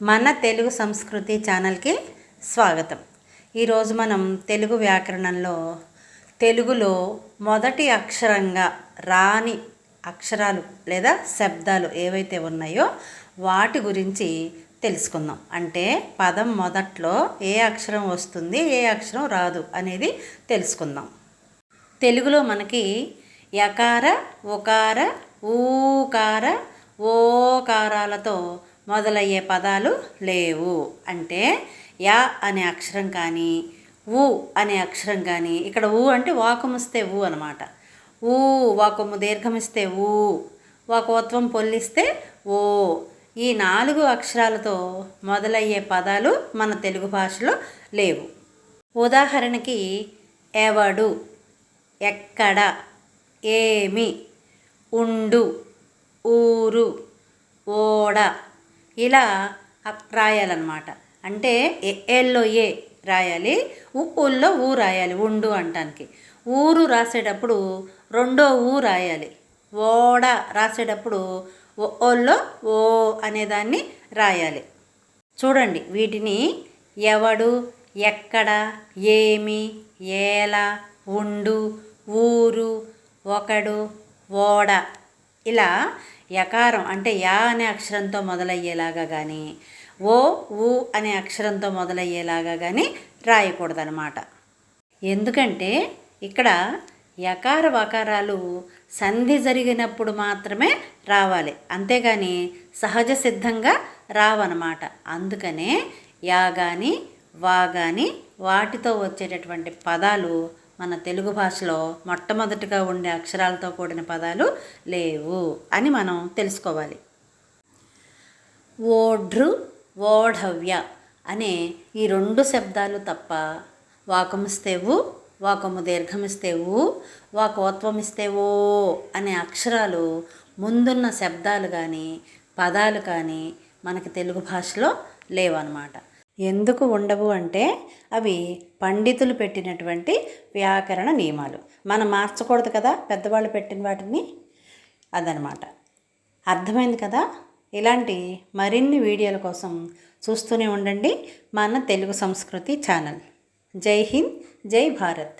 మన తెలుగు సంస్కృతి ఛానల్కి స్వాగతం. ఈరోజు మనం తెలుగు వ్యాకరణంలో తెలుగులో మొదటి అక్షరంగా రాని అక్షరాలు లేదా శబ్దాలు ఏవైతే ఉన్నాయో వాటి గురించి తెలుసుకుందాం. అంటే పదం మొదట్లో ఏ అక్షరం వస్తుంది, ఏ అక్షరం రాదు అనేది తెలుసుకుందాం. తెలుగులో మనకి యకార, ఉకార, ఊకార, ఓకారాలతో మొదలయ్యే పదాలు లేవు. అంటే యా అనే అక్షరం కానీ ఊ అనే అక్షరం కానీ, ఇక్కడ ఊ అంటే వాకుమిస్తే ఊ అనమాట. ఊ వాకొమ్ము దీర్ఘమిస్తే ఊ, వాకోత్వం పొల్లిస్తే ఓ. ఈ 4 అక్షరాలతో మొదలయ్యే పదాలు మన తెలుగు భాషలో లేవు. ఉదాహరణకి ఎవడు, ఎక్కడ, ఏమి, ఉండు, ఊరు, ఓడ ఇలా రాయాలన్నమాట. అంటే ఏల్లో ఏ రాయాలి, ఉల్లో ఊ రాయాలి ఉండు అంటానికి. ఊరు రాసేటప్పుడు రెండో ఊ రాయాలి. ఓడ రాసేటప్పుడు ఓల్లో ఓ అనేదాన్ని రాయాలి. చూడండి, వీటిని ఎవడు, ఎక్కడ, ఏమి, ఏల, ఉండు, ఊరు, ఒకడు, ఓడ ఇలా యకారం అంటే యా అనే అక్షరంతో మొదలయ్యేలాగా కానీ, ఓ ఊ అనే అక్షరంతో మొదలయ్యేలాగా కానీ రాయకూడదనమాట. ఎందుకంటే ఇక్కడ యకార వకారాలు సంధి జరిగినప్పుడు మాత్రమే రావాలి, అంతేగాని సహజ సిద్ధంగా రావన్నమాట. అందుకనే యా కానీ వా కానీ వాటితో వచ్చేటటువంటి పదాలు మన తెలుగు భాషలో మొట్టమొదటిగా ఉండే అక్షరాలతో కూడిన పదాలు లేవు అని మనం తెలుసుకోవాలి. ఓఢ్రు, ఓఢవ్య అనే ఈ 2 శబ్దాలు తప్ప వాకమిస్తే ఊ, వాకొమ్ము దీర్ఘమిస్తే ఊ, వాకోత్వమిస్తే ఓ అనే అక్షరాలు ముందున్న శబ్దాలు కానీ పదాలు కానీ మనకి తెలుగు భాషలో లేవన్నమాట. ఎందుకు ఉండవు అంటే అవి పండితులు పెట్టినటువంటి వ్యాకరణ నియమాలు. మనం మార్చకూడదు కదా పెద్దవాళ్ళు పెట్టిన వాటిని, అదనమాట. అర్థమైంది కదా? ఇలాంటి మరిన్ని వీడియోల కోసం చూస్తూనే ఉండండి మన తెలుగు సంస్కృతి ఛానల్. జై హింద్, జై భారత్.